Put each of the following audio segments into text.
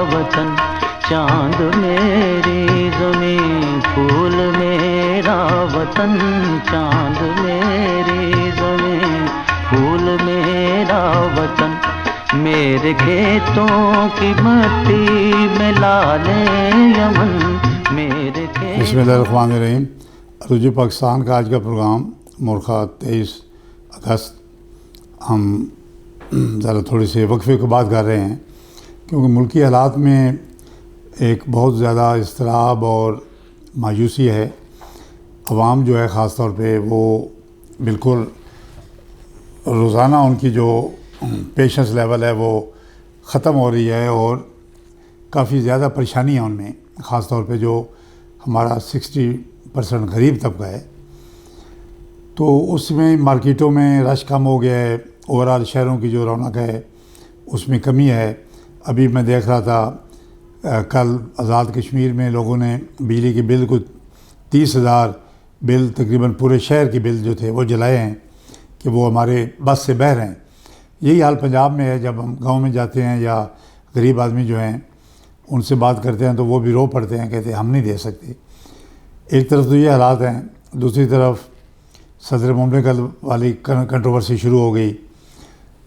वतन, चांद मेरी ज़मीं, फूल मेरा वतन, चांद मेरी ज़मीं, फूल मेरा वतन, मेरे खेतों की मट्टी में लाले यमन, मेरे खेतों। बिस्मिल्लाहिर्रहमानिर्रहीम। रुजू पाकिस्तान का आज का प्रोग्राम मुर्खा 23 अगस्त। हम ज़रा थोड़ी सी वक्फे की बात कर रहे हैं क्योंकि मुल्की हालात में एक बहुत ज़्यादा इज़्तिराब और मायूसी है। अवाम जो है ख़ास तौर पे वो बिल्कुल रोज़ाना उनकी जो पेशेंस लेवल है वो ख़त्म हो रही है और काफ़ी ज़्यादा परेशानी है उनमें, ख़ास तौर पे जो हमारा 60% गरीब तबका है। तो उसमें मार्केटों में रश कम हो गया है, ओवरऑल शहरों की जो रौनक है उसमें कमी है। अभी मैं देख रहा था कल आज़ाद कश्मीर में लोगों ने बिजली के बिल को 30,000 बिल तकरीबन पूरे शहर के बिल जो थे वो जलाए हैं कि वो हमारे बस से बह रहे हैं। यही हाल पंजाब में है। जब हम गांव में जाते हैं या गरीब आदमी जो हैं उनसे बात करते हैं तो वो भी रो पड़ते हैं, कहते हैं हम नहीं दे सकते। एक तरफ तो ये हालात हैं, दूसरी तरफ सदर मुमलिकत वाली कंट्रोवर्सी शुरू हो गई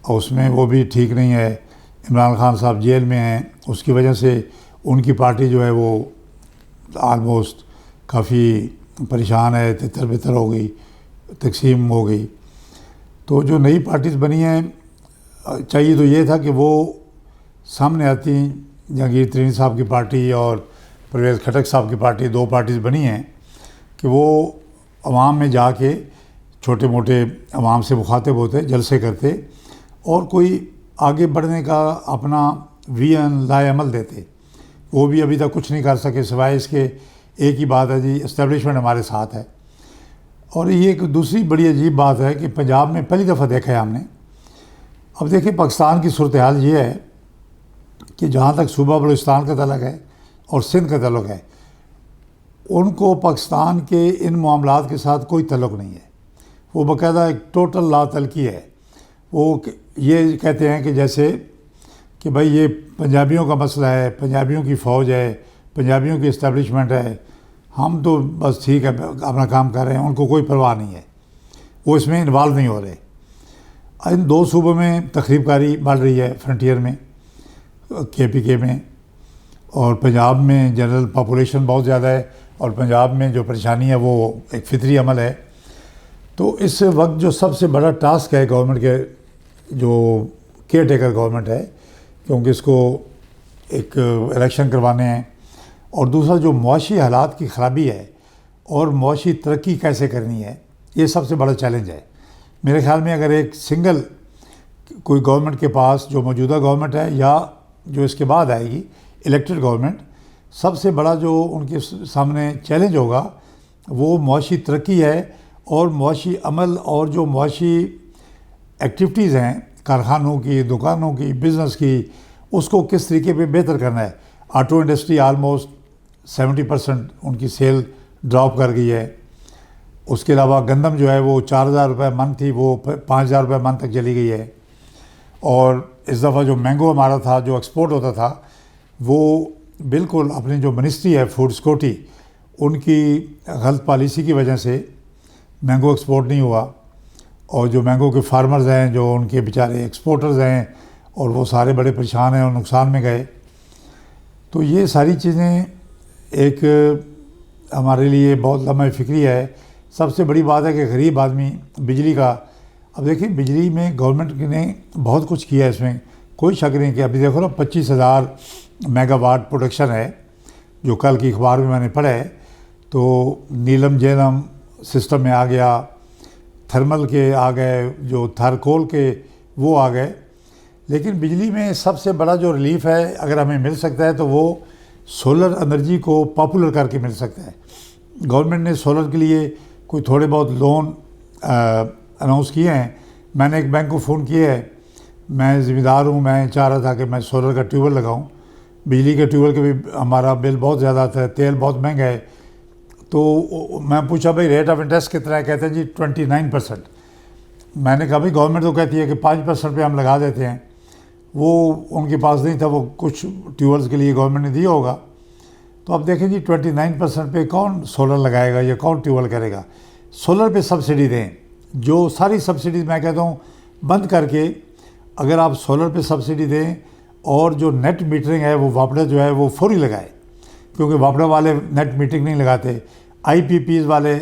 और उसमें वो भी ठीक नहीं है। इमरान खान साहब जेल में हैं, उसकी वजह से उनकी पार्टी जो है वो आलमोस्ट काफ़ी परेशान है, तितर बितर हो गई, तकसीम हो गई। तो जो नई पार्टीज़ बनी हैं, चाहिए तो ये था कि वो सामने आती। जहांगीर तरीन साहब की पार्टी और परवेज़ खटक साहब की पार्टी, दो पार्टीज़ बनी हैं कि वो अवाम में जाके छोटे मोटे अवाम से मुखातिब होते, जलसे करते और कोई आगे बढ़ने का अपना विजन लाएअमल देते। वो भी अभी तक कुछ नहीं कर सके सिवाय इसके एक ही बात है जी, इस्टेब्लिशमेंट हमारे साथ है। और ये एक दूसरी बड़ी अजीब बात है कि पंजाब में पहली दफ़ा देखा है हमने। अब देखिए पाकिस्तान की सूरत हाल ये है कि जहाँ तक सूबा बलूचिस्तान का तल्लुक़ है और सिंध का तल्लुक़ है, उनको पाकिस्तान के इन मामलात के साथ कोई तल्लुक़ नहीं है। वो बाकायदा एक टोटल ला तलकी है। वो ये कहते हैं कि जैसे कि भाई ये पंजाबियों का मसला है, पंजाबियों की फ़ौज है, पंजाबियों की इस्टेब्लिशमेंट है, हम तो बस ठीक है अपना काम कर रहे हैं, उनको कोई परवाह नहीं है, वो इसमें इन्वॉल्व नहीं हो रहे। इन दो सूबों में तखरीबकारी बढ़ रही है, फ्रंटियर में KPK में, और पंजाब में जनरल पॉपुलेशन बहुत ज़्यादा है और पंजाब में जो परेशानी है वो एक फितरी अमल है। तो इस वक्त जो सबसे बड़ा टास्क है गवर्नमेंट के, जो केयर टेकर गवर्नमेंट है, क्योंकि इसको एक इलेक्शन करवाने हैं और दूसरा जो मुआशी हालात की ख़राबी है और मुआशी तरक्की कैसे करनी है, ये सबसे बड़ा चैलेंज है। मेरे ख्याल में अगर एक सिंगल कोई गवर्नमेंट के पास, जो मौजूदा गवर्नमेंट है या जो इसके बाद आएगी इलेक्टेड गवर्नमेंट, सबसे बड़ा जो उनके सामने चैलेंज होगा वो मुआशी तरक्की है और मुआशी अमल और जो मुआशी एक्टिविटीज़ हैं कारखानों की, दुकानों की, बिज़नेस की, उसको किस तरीके पे बेहतर करना है। ऑटो इंडस्ट्री आलमोस्ट 70% उनकी सेल ड्रॉप कर गई है। उसके अलावा गंदम जो है वो 4,000 रुपये मन थी, वो 5,000 रुपये मन तक चली गई है। और इस दफ़ा जो मैंगो हमारा था, जो एक्सपोर्ट होता था, वो बिल्कुल अपनी जो मिनिस्ट्री है फूड सिक्योरिटी, उनकी गलत पॉलिसी की वजह से मैंगो एक्सपोर्ट नहीं हुआ। और जो मैंगो के फार्मर्स हैं, जो उनके बेचारे एक्सपोर्टर्स हैं, और वो सारे बड़े परेशान हैं और नुकसान में गए। तो ये सारी चीज़ें एक हमारे लिए बहुत लम्हा फ़िक्री है। सबसे बड़ी बात है कि गरीब आदमी बिजली का, अब देखिए बिजली में गवर्नमेंट ने बहुत कुछ किया है, इसमें कोई शक नहीं कि अभी देखो ना 25,000 मेगावाट प्रोडक्शन है, जो कल की अखबार में मैंने पढ़ा है। तो नीलम जेलम सिस्टम में आ गया, थर्मल के आ गए, जो थारकोल के वो आ गए। लेकिन बिजली में सबसे बड़ा जो रिलीफ है अगर हमें मिल सकता है तो वो सोलर एनर्जी को पॉपुलर करके मिल सकता है। गवर्नमेंट ने सोलर के लिए कोई थोड़े बहुत लोन अनाउंस किए हैं। मैंने एक बैंक को फ़ोन किया है, मैं ज़िम्मेदार हूँ, मैं चाह रहा था कि मैं सोलर का ट्यूबवेल लगाऊँ। बिजली के ट्यूबवेल के भी हमारा बिल बहुत ज़्यादा आता है, तेल बहुत महंगा है। तो मैं पूछा भाई रेट ऑफ इंटरेस्ट कितना है, कहते हैं जी 29%। मैंने कहा भाई गवर्नमेंट तो कहती है कि 5% पे हम लगा देते हैं। वो उनके पास नहीं था, वो कुछ ट्यूबवेल्स के लिए गवर्नमेंट ने दिया होगा। तो अब देखें जी 29% पे कौन सोलर लगाएगा या कौन ट्यूबवेल करेगा। सोलर पे सब्सिडी दें, जो सारी सब्सिडीज़ मैं कहता हूँ बंद करके अगर आप सोलर पे सब्सिडी दें और जो नेट मीटरिंग है वो वापडा जो है वो फौरी लगाए, क्योंकि वापडा वाले नेट मीटरिंग नहीं लगाते। IPPs वाले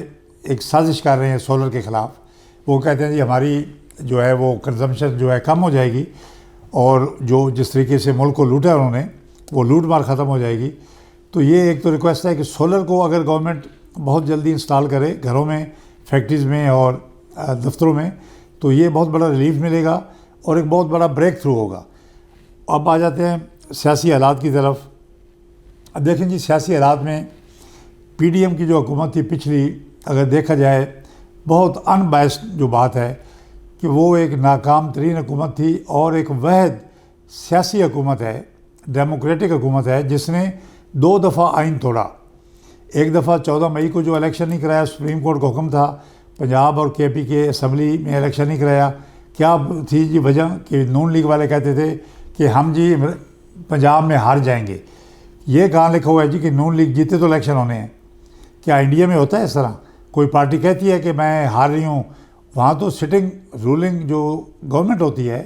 एक साजिश कर रहे हैं सोलर के ख़िलाफ़। वो कहते हैं जी हमारी जो है वो कंजम्पशन जो है कम हो जाएगी और जो जिस तरीके से मुल्क को लूटा उन्होंने वो लूट मार ख़त्म हो जाएगी। तो ये एक तो रिक्वेस्ट है कि सोलर को अगर गवर्नमेंट बहुत जल्दी इंस्टॉल करे घरों में, फैक्ट्रीज़ में और दफ्तरों में, तो ये बहुत बड़ा रिलीफ मिलेगा और एक बहुत बड़ा ब्रेक थ्रू होगा। अब आ जाते हैं सियासी हालात की तरफ। अब देखें जी सियासी हालात में PDM की जो हुकूमत थी पिछली, अगर देखा जाए बहुत अनबायस्ड जो बात है कि वो एक नाकाम तरीन हुकूमत थी और एक वहद सियासी हुकूमत है, डेमोक्रेटिक हुकूमत है, जिसने 2 दफ़ा आइन तोड़ा। एक दफ़ा 14 मई को जो इलेक्शन नहीं कराया, सुप्रीम कोर्ट का हुक्म था, पंजाब और KP के असम्बली में इलेक्शन नहीं कराया। क्या थी जी वजह कि नून लीग वाले कहते थे कि हम जी पंजाब में हार जाएंगे। ये कहाँ लिखा हुआ है जी कि नून लीग जीते तो इलेक्शन होने हैं? क्या इंडिया में होता है इस तरह? कोई पार्टी कहती है कि मैं हार रही हूँ, वहाँ तो सिटिंग रूलिंग जो गवर्नमेंट होती है,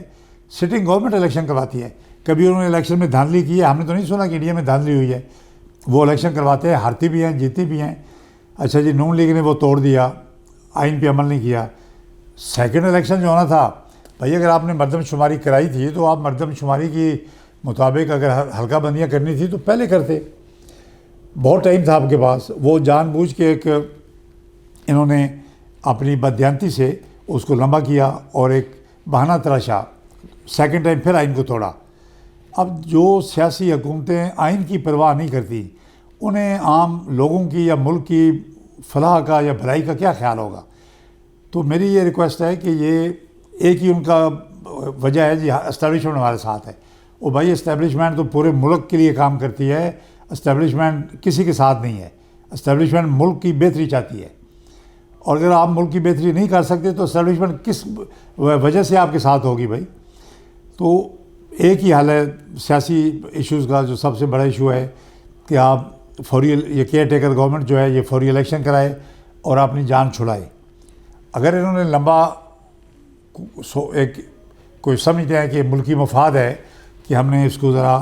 सिटिंग गवर्नमेंट इलेक्शन करवाती है। कभी उन्होंने इलेक्शन में धांधली की है? हमने तो नहीं सुना कि इंडिया में धांधली हुई है। वो इलेक्शन करवाते हैं, हारती भी हैं, जीती भी हैं। अच्छा जी, नून लीग ने वो तोड़ दिया, आइन पे अमल नहीं किया। सेकंड इलेक्शन जो होना था, भाई अगर आपने मरदमशुमारी कराई थी तो आप मरदमशुमारी की मुताबिक अगर हल्का बंदियाँ करनी थी तो पहले करते। बहुत टाइम था आपके पास। वो जानबूझ के एक इन्होंने अपनी बदयांती से उसको लंबा किया और एक बहाना तराशा, सेकंड टाइम फिर आइन को तोड़ा। अब जो सियासी हुकूमतें आइन की परवाह नहीं करती, उन्हें आम लोगों की या मुल्क की फलाह का या भलाई का क्या ख्याल होगा। तो मेरी ये रिक्वेस्ट है कि ये एक ही उनका वजह है जी, एस्टेब्लिशमेंट हमारे साथ है। और भाई एस्टेब्लिशमेंट तो पूरे मुल्क के लिए काम करती है, एस्टेब्लिशमेंट किसी के साथ नहीं है। एस्टेब्लिशमेंट मुल्क की बेहतरी चाहती है, और अगर आप मुल्क की बेहतरी नहीं कर सकते तो एस्टेब्लिशमेंट किस वजह से आपके साथ होगी भाई। तो एक ही हाल है सियासी इश्यूज़ का। जो सबसे बड़ा इशू है कि आप फौरी ये केयर टेकर गवर्नमेंट जो है ये फौरी इलेक्शन कराए और अपनी जान छुड़ाए। अगर इन्होंने लंबा एक कोई समझते हैं कि मुल्की मफाद है कि हमने इसको ज़रा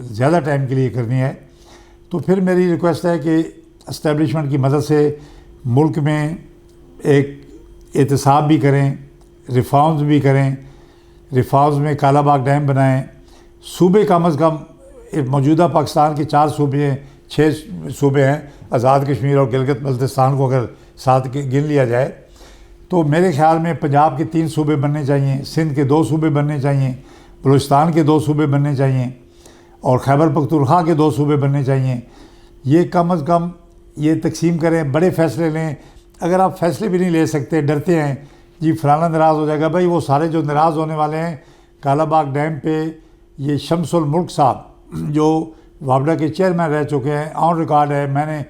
ज़्यादा टाइम के लिए करनी है, तो फिर मेरी रिक्वेस्ट है कि एस्टेब्लिशमेंट की मदद से मुल्क में एक एहतसाब भी करें, रिफॉर्म्स भी करें। रिफॉर्म्स में कालाबाग डैम बनाएं। सूबे कम अज़ कम मौजूदा पाकिस्तान के 4 सूबे हैं, 6 सूबे हैं, आज़ाद कश्मीर और गिलगित बल्तिस्तान को अगर साथ गिन लिया जाए तो मेरे ख्याल में पंजाब के 3 सूबे बनने चाहिए, सिंध के 2 सूबे बनने चाहिए, बलूचिस्तान के 2 सूबे बनने चाहिए और खैबर पख्तूनख्वा के 2 सूबे बनने चाहिए। ये कम अज़ कम ये तकसीम करें, बड़े फ़ैसले लें। अगर आप फ़ैसले भी नहीं ले सकते, डरते हैं जी फलाना नाराज़ हो जाएगा, भाई वो सारे जो नाराज़ होने वाले हैं कालाबाग डैम पे, ये शमसुल मुल्क साहब जो वापडा के चेयरमैन रह चुके हैं, ऑन रिकॉर्ड है। मैंने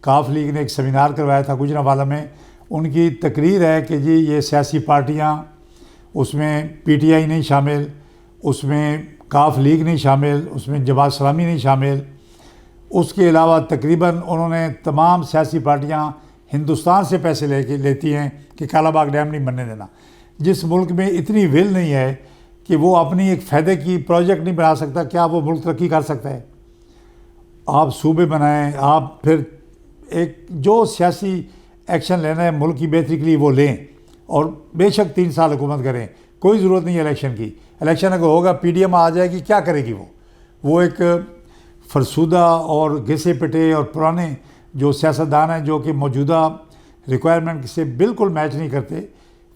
काफ लीग ने एक सेमिनार करवाया था गुजरांवाला में, उनकी तकरीर है कि जी ये सियासी पार्टियाँ, उसमें PTI नहीं शामिल, उसमें काफ लीग नहीं शामिल, उसमें जमात इस्लामी नहीं शामिल, उसके अलावा तकरीबन उन्होंने तमाम सियासी पार्टियाँ हिंदुस्तान से पैसे लेती हैं कि कालाबाग डैम नहीं बनने देना। जिस मुल्क में इतनी विल नहीं है कि वो अपनी एक फ़ायदे की प्रोजेक्ट नहीं बना सकता, क्या वो मुल्क तरक्की कर सकता है? आप सूबे बनाएं, आप फिर एक जो सियासी एक्शन लेना है मुल्क की बेहतरी के लिए वो लें, और बेशक 3 साल हुकूमत करें, कोई ज़रूरत नहीं है इलेक्शन की। इलेक्शन अगर होगा PDM आ जाएगी, क्या करेगी वो एक फरसूदा और घिसे पिटे और पुराने जो सियासतदान हैं जो कि मौजूदा रिक्वायरमेंट से बिल्कुल मैच नहीं करते,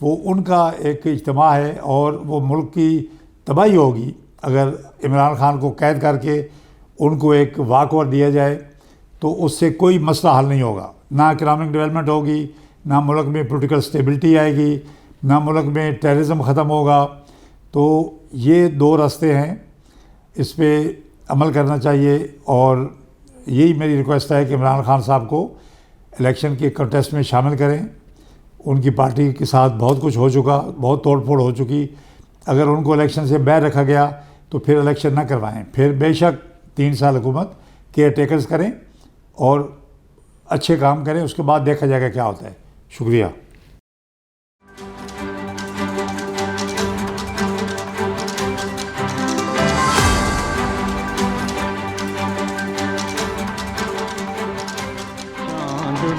वो उनका एक इज्तिमा है और वो मुल्क की तबाही होगी अगर इमरान खान को कैद करके उनको एक वॉक ओवर दिया जाए, तो उससे कोई मसला हल नहीं होगा। ना इकनॉमिक डेवलपमेंट होगी, ना मुल्क में पॉलिटिकल स्टेबिलिटी आएगी, ना मुल्क में टेररिज्म ख़त्म होगा। तो ये 2 रास्ते हैं, इस पर अमल करना चाहिए। और यही मेरी रिक्वेस्ट है कि इमरान खान साहब को इलेक्शन के कंटेस्ट में शामिल करें। उनकी पार्टी के साथ बहुत कुछ हो चुका, बहुत तोड़ फोड़ हो चुकी। अगर उनको इलेक्शन से बाहर रखा गया तो फिर इलेक्शन ना करवाएं, फिर बेशक 3 साल हुकूमत केयर टेकर्स करें और अच्छे काम करें, उसके बाद देखा जाएगा क्या होता है। शुक्रिया।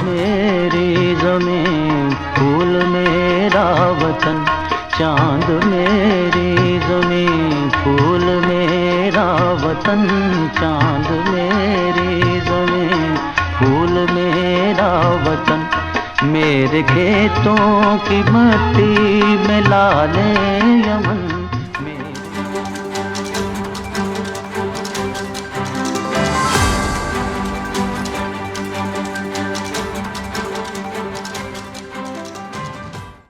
मेरी ज़मीं फूल मेरा वतन, चाँद मेरी ज़मीं फूल मेरा वतन, चाँद मेरी ज़मीं फूल मेरा वतन। मेरे खेतों की मट्टी में लाले यमन।